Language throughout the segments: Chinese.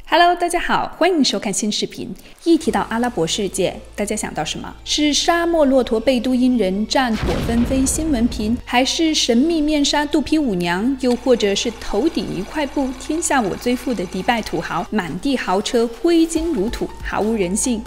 Hello， 大家好，欢迎收看新视频。一提到阿拉伯世界，大家想到什么？是沙漠骆驼贝都因人战火纷飞新闻频，还是神秘面纱肚皮舞娘，又或者是头顶一块布天下我最富的迪拜土豪，满地豪车挥金如土，毫无人性？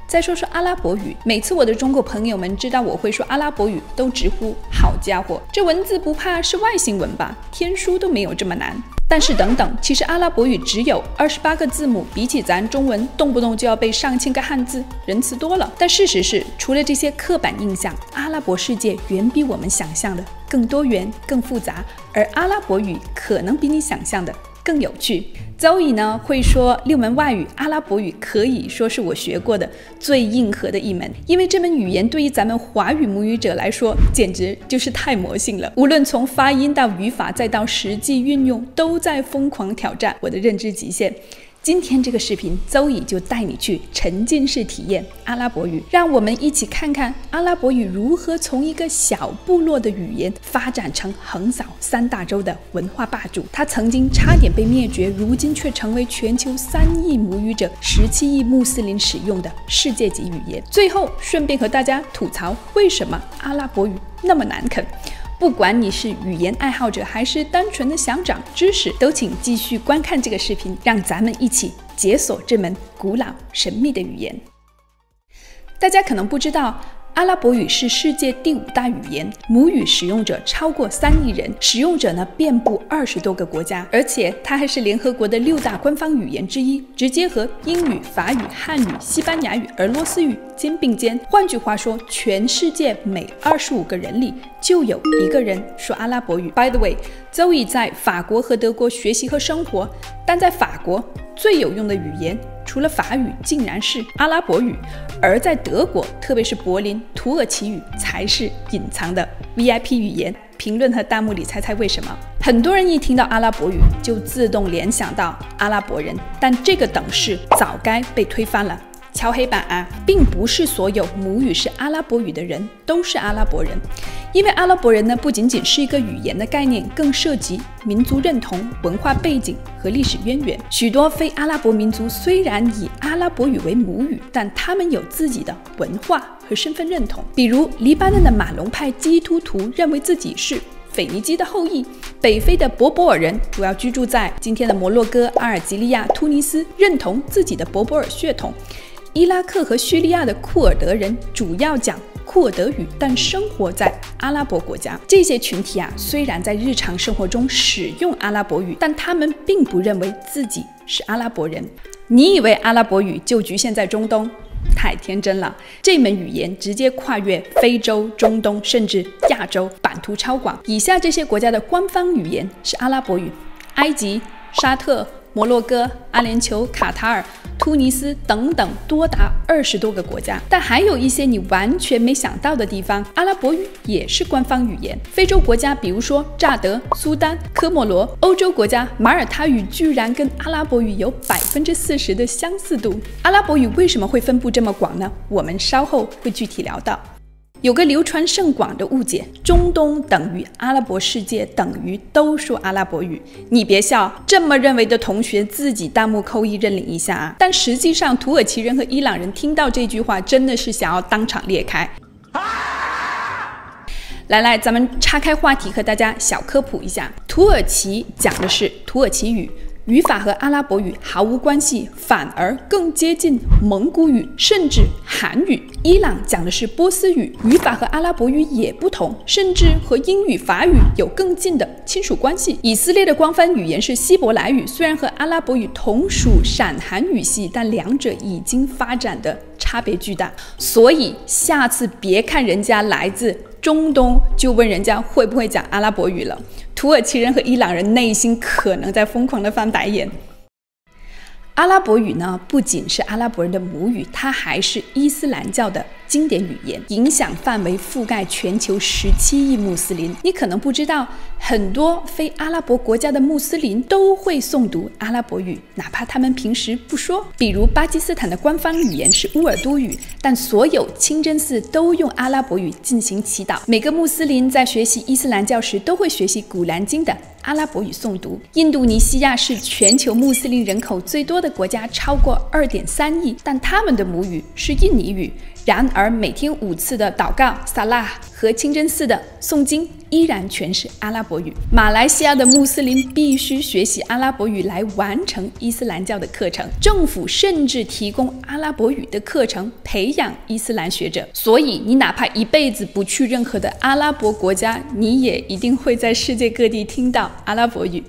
再说说阿拉伯语，每次我的中国朋友们知道我会说阿拉伯语，都直呼好家伙，这文字不怕是外星文吧？天书都没有这么难。但是等等，其实阿拉伯语只有28个字母，比起咱中文动不动就要背上千个汉字，仁慈多了。但事实是，除了这些刻板印象，阿拉伯世界远比我们想象的更多元、更复杂，而阿拉伯语可能比你想象的更有趣。Zoe 呢会说6门外语，阿拉伯语可以说是我学过的最硬核的一门，因为这门语言对于咱们华语母语者来说，简直就是太魔性了。无论从发音到语法，再到实际运用，都在疯狂挑战我的认知极限。今天这个视频，Zoe 就带你去沉浸式体验阿拉伯语，让我们一起看看阿拉伯语如何从一个小部落的语言发展成横扫3大洲的文化霸主。它曾经差点被灭绝，如今却成为全球3亿母语者、17亿穆斯林使用的世界级语言。最后，顺便和大家吐槽为什么阿拉伯语那么难啃。不管你是语言爱好者，还是单纯的想长知识，都请继续观看这个视频，让咱们一起解锁这门古老神秘的语言。大家可能不知道，阿拉伯语是世界第5大语言，母语使用者超过3亿人，使用者呢遍布20多个国家，而且它还是联合国的6大官方语言之一，直接和英语、法语、汉语、西班牙语、俄罗斯语肩并肩。换句话说，全世界每25个人里就有1个人说阿拉伯语。By the way， Zoe 在法国和德国学习和生活，但在法国最有用的语言除了法语竟然是阿拉伯语，而在德国，特别是柏林，土耳其语才是隐藏的 VIP 语言。评论和弹幕里猜猜为什么？很多人一听到阿拉伯语就自动联想到阿拉伯人，但这个等式早该被推翻了。敲黑板啊，并不是所有母语是阿拉伯语的人都是阿拉伯人，因为阿拉伯人呢不仅仅是一个语言的概念，更涉及民族认同、文化背景和历史渊源。许多非阿拉伯民族虽然以阿拉伯语为母语，但他们有自己的文化和身份认同。比如黎巴嫩的马龙派基督徒认为自己是腓尼基的后裔，北非的柏柏尔人主要居住在今天的摩洛哥、阿尔及利亚、突尼斯，认同自己的柏柏尔血统。伊拉克和叙利亚的库尔德人主要讲库尔德语，但生活在阿拉伯国家。这些群体啊，虽然在日常生活中使用阿拉伯语，但他们并不认为自己是阿拉伯人。你以为阿拉伯语就局限在中东？太天真了！这门语言直接跨越非洲、中东，甚至亚洲，版图超广。以下这些国家的官方语言是阿拉伯语：埃及、沙特、摩洛哥、阿联酋、卡塔尔、突尼斯等等，多达20多个国家。但还有一些你完全没想到的地方，阿拉伯语也是官方语言。非洲国家，比如说乍得、苏丹、科莫罗；欧洲国家马耳他语居然跟阿拉伯语有40%的相似度。阿拉伯语为什么会分布这么广呢？我们稍后会具体聊到。有个流传甚广的误解，中东等于阿拉伯世界，等于都说阿拉伯语。你别笑，这么认为的同学自己弹幕扣1认领一下啊！但实际上，土耳其人和伊朗人听到这句话，真的是想要当场裂开。来，咱们岔开话题，和大家小科普一下，土耳其讲的是土耳其语。语法和阿拉伯语毫无关系，反而更接近蒙古语，甚至韩语。伊朗讲的是波斯语，语法和阿拉伯语也不同，甚至和英语、法语有更近的亲属关系。以色列的官方语言是希伯来语，虽然和阿拉伯语同属闪韩语系，但两者已经发展的差别巨大。所以下次别看人家来自中东，就问人家会不会讲阿拉伯语了。土耳其人和伊朗人内心可能在疯狂地翻白眼。阿拉伯语呢，不仅是阿拉伯人的母语，它还是伊斯兰教的经典语言，影响范围覆盖全球17亿穆斯林。你可能不知道，很多非阿拉伯国家的穆斯林都会诵读阿拉伯语，哪怕他们平时不说。比如巴基斯坦的官方语言是乌尔都语，但所有清真寺都用阿拉伯语进行祈祷。每个穆斯林在学习伊斯兰教时都会学习古兰经的阿拉伯语诵读。印度尼西亚是全球穆斯林人口最多的国家，超过2.3亿，但他们的母语是印尼语。然而每天5次的祷告萨拉和清真寺的诵经依然全是阿拉伯语。马来西亚的穆斯林必须学习阿拉伯语来完成伊斯兰教的课程，政府甚至提供阿拉伯语的课程培养伊斯兰学者。所以你哪怕一辈子不去任何的阿拉伯国家，你也一定会在世界各地听到阿拉伯语。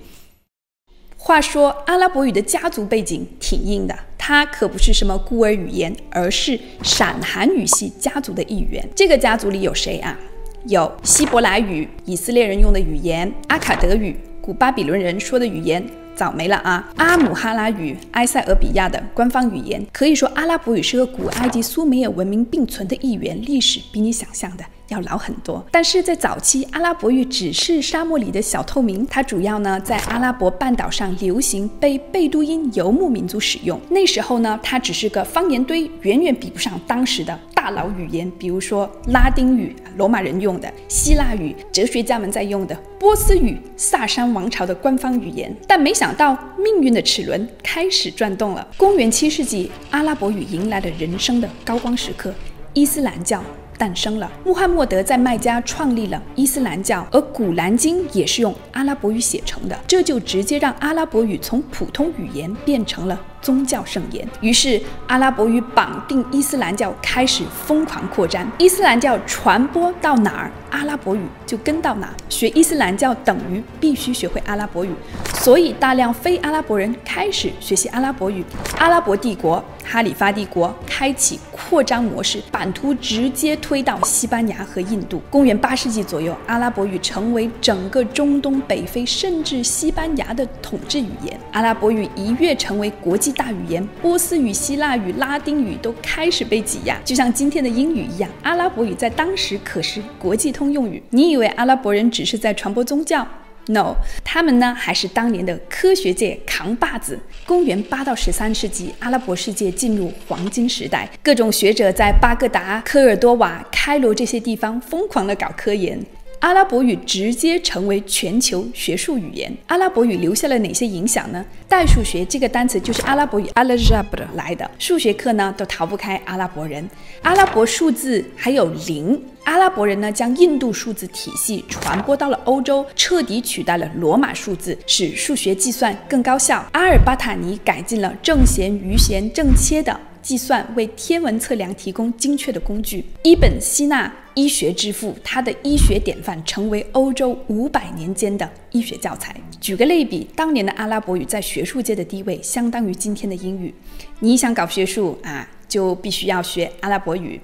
话说阿拉伯语的家族背景挺硬的，它可不是什么孤儿语言，而是闪韩语系家族的一员。这个家族里有谁啊？有希伯来语，以色列人用的语言；阿卡德语，古巴比伦人说的语言。早没了啊！阿姆哈拉语，埃塞俄比亚的官方语言。可以说，阿拉伯语是和古埃及苏美尔文明并存的一员，历史比你想象的要老很多。但是在早期，阿拉伯语只是沙漠里的小透明，它主要呢在阿拉伯半岛上流行，被贝都因游牧民族使用。那时候呢，它只是个方言堆，远远比不上当时的大佬语言，比如说拉丁语，罗马人用的；希腊语，哲学家们在用的；波斯语，萨珊王朝的官方语言。但没想到，命运的齿轮开始转动了。公元7世纪，阿拉伯语迎来了人生的高光时刻，伊斯兰教诞生了。穆罕默德在麦加创立了伊斯兰教，而古兰经也是用阿拉伯语写成的，这就直接让阿拉伯语从普通语言变成了宗教圣言。于是阿拉伯语绑定伊斯兰教开始疯狂扩展，伊斯兰教传播到哪儿，阿拉伯语就跟到哪。学伊斯兰教等于必须学会阿拉伯语，所以大量非阿拉伯人开始学习阿拉伯语。阿拉伯帝国哈里发帝国开启扩张模式，版图直接推到西班牙和印度。公元8世纪左右，阿拉伯语成为整个中东北非甚至西班牙的统治语言。阿拉伯语一跃成为国际大语言，波斯语、希腊语、拉丁语都开始被挤压，就像今天的英语一样，阿拉伯语在当时可是国际通用语。你以为阿拉伯人只是在传播宗教？No， 他们呢还是当年的科学界扛把子。公元8到13世纪，阿拉伯世界进入黄金时代，各种学者在巴格达、科尔多瓦、开罗这些地方疯狂地搞科研。阿拉伯语直接成为全球学术语言。阿拉伯语留下了哪些影响呢？代数学这个单词就是阿拉伯语 al-jabr 来的，数学课呢都逃不开阿拉伯人。阿拉伯数字还有0。阿拉伯人呢，将印度数字体系传播到了欧洲，彻底取代了罗马数字，使数学计算更高效。阿尔巴塔尼改进了正弦、余弦、正切的计算，为天文测量提供精确的工具。伊本·希纳，医学之父，他的医学典范成为欧洲500年间的医学教材。举个类比，当年的阿拉伯语在学术界的地位相当于今天的英语。你想搞学术啊，就必须要学阿拉伯语。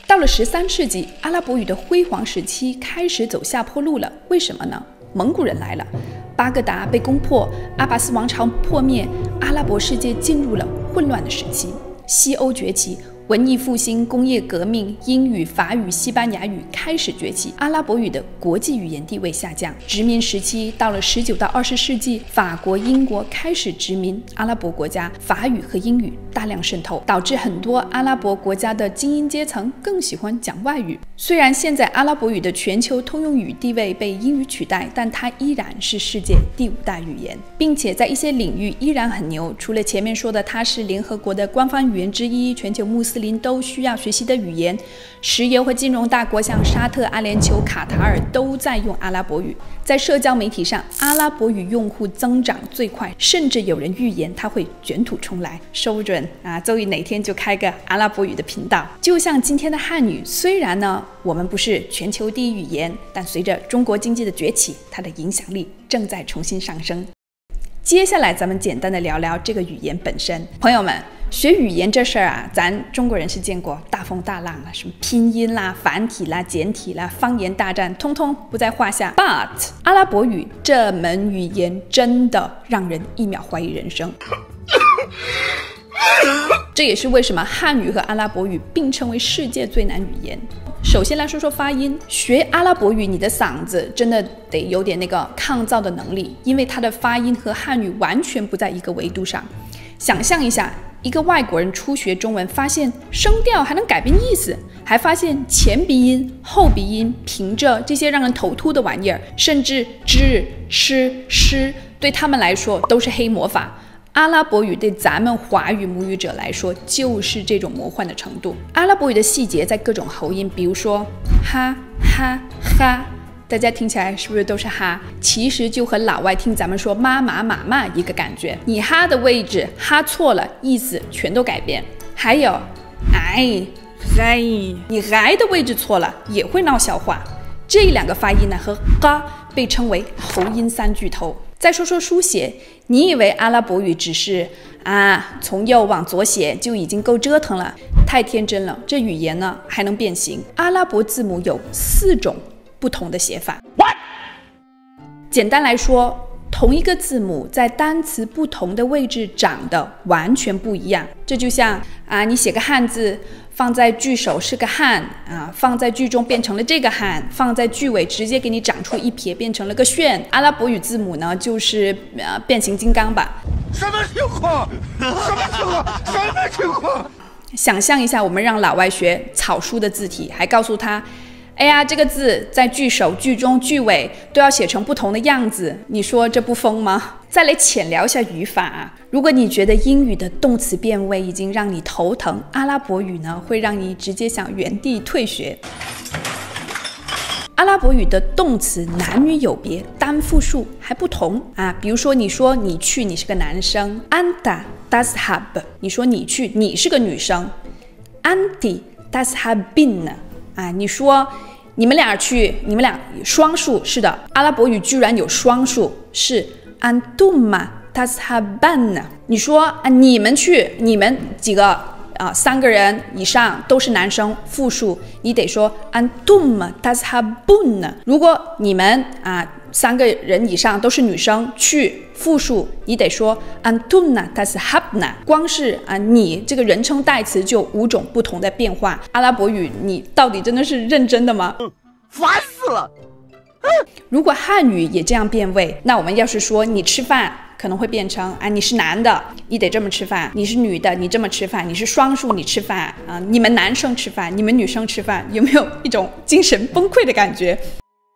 到了13世纪，阿拉伯语的辉煌时期开始走下坡路了。为什么呢？蒙古人来了，巴格达被攻破，阿拔斯王朝破灭，阿拉伯世界进入了混乱的时期。西欧崛起，文艺复兴、工业革命，英语、法语、西班牙语开始崛起，阿拉伯语的国际语言地位下降。殖民时期到了19到20世纪，法国、英国开始殖民阿拉伯国家，法语和英语大量渗透，导致很多阿拉伯国家的精英阶层更喜欢讲外语。虽然现在阿拉伯语的全球通用语地位被英语取代，但它依然是世界第5大语言，并且在一些领域依然很牛。除了前面说的它是联合国的官方语言之一，全球穆斯林都需要学习的语言，石油和金融大国像沙特、阿联酋、卡塔尔都在用阿拉伯语。在社交媒体上，阿拉伯语用户增长最快，甚至有人预言它会卷土重来。说不准啊，周瑜哪天就开个阿拉伯语的频道。就像今天的汉语，虽然呢我们不是全球第一语言，但随着中国经济的崛起，它的影响力正在重新上升。接下来咱们简单的聊聊这个语言本身。朋友们，学语言这事儿啊，咱中国人是见过大风大浪了，什么拼音啦、繁体啦、简体啦、方言大战，通通不在话下。But 阿拉伯语这门语言真的让人一秒怀疑人生。这也是为什么汉语和阿拉伯语并称为世界最难语言。首先来说说发音，学阿拉伯语，你的嗓子真的得有点那个抗噪的能力，因为它的发音和汉语完全不在一个维度上。想象一下，一个外国人初学中文，发现声调还能改变意思，还发现前鼻音、后鼻音、平仄这些让人头秃的玩意儿，甚至知、吃、诗，对他们来说都是黑魔法。阿拉伯语对咱们华语母语者来说就是这种魔幻的程度。阿拉伯语的细节在各种喉音，比如说哈、哈、哈，大家听起来是不是都是哈？其实就和老外听咱们说妈妈、妈妈一个感觉。你哈的位置哈错了，意思全都改变。还有哎、嗨，你嗨的位置错了也会闹笑话。这两个发音呢和嘎被称为喉音三巨头。再说说书写，你以为阿拉伯语只是从右往左写就已经够折腾了？太天真了，这语言呢还能变形。阿拉伯字母有4种不同的写法。简单来说，同一个字母在单词不同的位置长得完全不一样。这就像你写个汉字，放在句首是个汉放在句中变成了这个汉，放在句尾直接给你长出一撇变成了个旋。阿拉伯语字母呢就是变形金刚吧。什么情况？什么情况？什么情况？想象一下，我们让老外学草书的字体，还告诉他哎呀，这个字在句首、句中、句尾都要写成不同的样子，你说这不疯吗？再来浅聊一下语法如果你觉得英语的动词变位已经让你头疼，阿拉伯语呢会让你直接想原地退学。阿拉伯语的动词男女有别，单复数还不同比如说你说你去，你是个男生 ，anta tazhab， 你说你去，你是个女生 ，anti tazhabin。你说你们俩去，你们俩双数，是的，阿拉伯语居然有双数，是 antuma tazhaban。你说你们去，你们几个3个人以上都是男生，复数，你得说 antuma tazhabun。如果你们3个人以上都是女生，去复数，你得说 antuna tazhabna。光是你这个人称代词就5种不同的变化。阿拉伯语，你到底真的是认真的吗？烦死了！如果汉语也这样变位，那我们要是说你吃饭，可能会变成你是男的，你得这么吃饭；你是女的，你这么吃饭；你是双数，你吃饭你们男生吃饭，你们女生吃饭，有没有一种精神崩溃的感觉？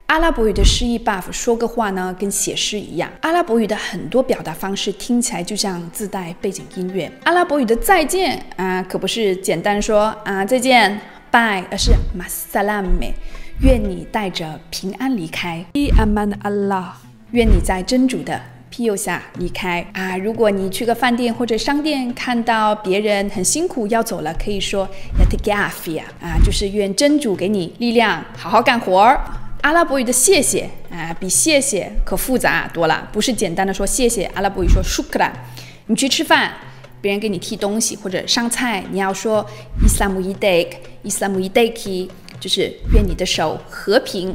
阿拉伯语的诗意 buff 说个话呢，跟写诗一样。阿拉伯语的很多表达方式听起来就像自带背景音乐。阿拉伯语的再见可不是简单说再见 bye， 而是 masalame， 愿你带着平安离开 bi aman Allah， 愿你在真主的庇佑下离开如果你去个饭店或者商店，看到别人很辛苦要走了，可以说 yatik afia 就是愿真主给你力量，好好干活儿。阿拉伯语的谢谢比谢谢可复杂多了，不是简单的说谢谢。阿拉伯语说 shukran。 你去吃饭，别人给你递东西或者上菜，你要说 Islamu idak Islamu idaki， 就是愿你的手和平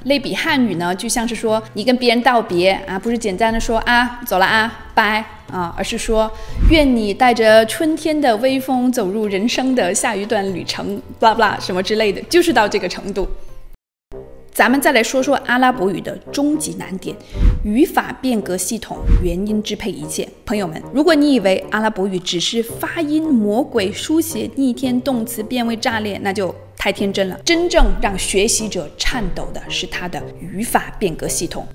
类比汉语呢，就像是说你跟别人道别不是简单的说走了拜而是说愿你带着春天的微风走入人生的下一段旅程 blah blah 什么之类的，就是到这个程度。咱们再来说说阿拉伯语的终极难点，语法变革系统，元音支配一切。朋友们，如果你以为阿拉伯语只是发音魔鬼、书写逆天、动词变位炸裂，那就太天真了。真正让学习者颤抖的是它的语法变革系统。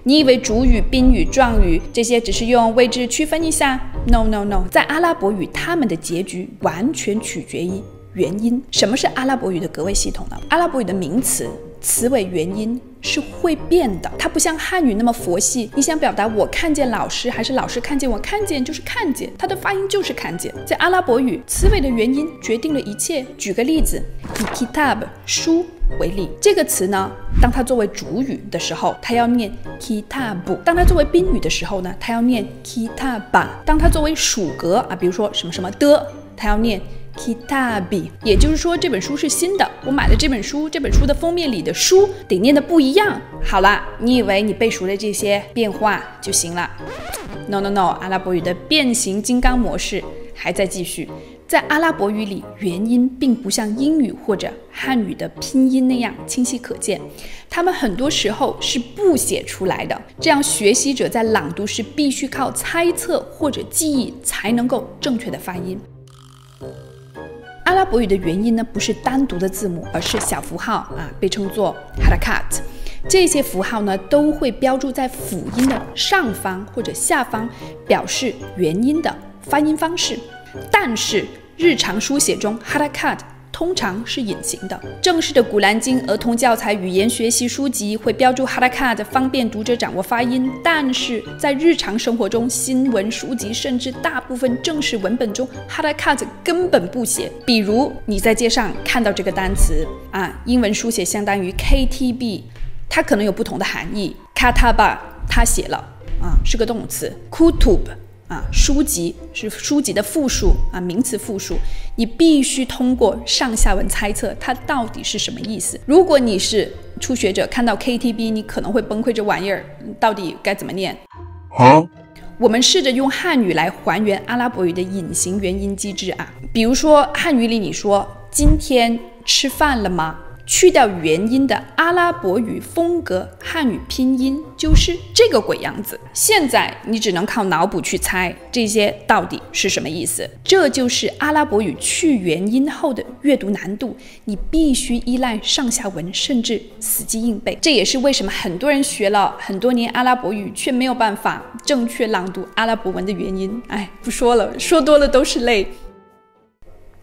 你以为主语、宾语、状语这些只是用位置区分一下 ？No No No， 在阿拉伯语，它们的结局完全取决于元音。什么是阿拉伯语的格位系统呢？阿拉伯语的名词词尾元音是会变的，它不像汉语那么佛系。你想表达我看见老师，还是老师看见我？看见就是看见，它的发音就是看见。在阿拉伯语，词尾的元音决定了一切。举个例子，以 kitab 书为例，这个词呢，当它作为主语的时候，它要念 kitab； 当它作为宾语的时候呢，它要念 kitaba； 当它作为属格比如说什么什么的，它要念 kitabi， 也就是说这本书是新的，我买的这本书的封面里的书得念的不一样。好啦，你以为你背熟了这些变化就行了 ？No， 阿拉伯语的变形金刚模式还在继续。在阿拉伯语里，元音并不像英语或者汉语的拼音那样清晰可见，它们很多时候是不写出来的，这样学习者在朗读时必须靠猜测或者记忆才能够正确的发音。阿拉伯语的元音呢，不是单独的字母，而是小符号被称作 harakat。这些符号呢，都会标注在辅音的上方或者下方，表示元音的发音方式。但是日常书写中 harakat 通常是隐形的。正式的古兰经儿童教材语言学习书籍会标注 harakat， 方便读者掌握发音，但是在日常生活中，新闻书籍甚至大部分正式文本中 harakat 根本不写。比如你在街上看到这个单词英文书写相当于 KTB， 它可能有不同的含义。kataba 它写了是个动词。kutub书籍是书籍的复数名词复数，你必须通过上下文猜测它到底是什么意思。如果你是初学者，看到 KTB 你可能会崩溃，这玩意儿到底该怎么念？我们试着用汉语来还原阿拉伯语的隐形元音机制比如说汉语里你说今天吃饭了吗？去掉元音的阿拉伯语风格汉语拼音就是这个鬼样子。现在你只能靠脑补去猜这些到底是什么意思。这就是阿拉伯语去元音后的阅读难度，你必须依赖上下文，甚至死记硬背。这也是为什么很多人学了很多年阿拉伯语却没有办法正确朗读阿拉伯文的原因。不说了，说多了都是泪。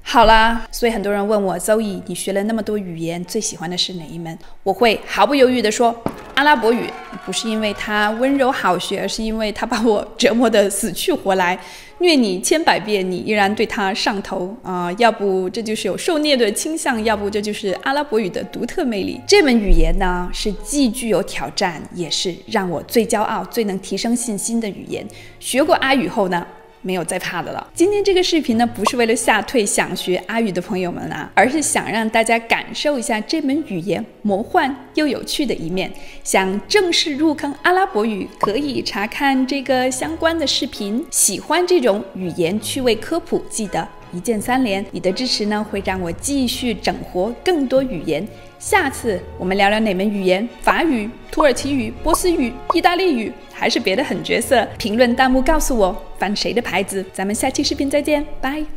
好啦，所以很多人问我 Zoe， 你学了那么多语言，最喜欢的是哪一门？我会毫不犹豫地说阿拉伯语，不是因为它温柔好学，而是因为它把我折磨得死去活来，虐你千百遍，你依然对它上头要不这就是有受虐的倾向，要不这就是阿拉伯语的独特魅力。这门语言呢，是既具有挑战，也是让我最骄傲、最能提升信心的语言。学过阿语后呢，没有再怕的了。今天这个视频呢，不是为了吓退想学阿语的朋友们而是想让大家感受一下这门语言魔幻又有趣的一面。想正式入坑阿拉伯语，可以查看这个相关的视频。喜欢这种语言趣味科普，记得一键3连，你的支持呢，会让我继续整活更多语言。下次我们聊聊哪门语言？法语、土耳其语、波斯语、意大利语，还是别的狠角色？评论弹幕告诉我，翻谁的牌子？咱们下期视频再见，拜。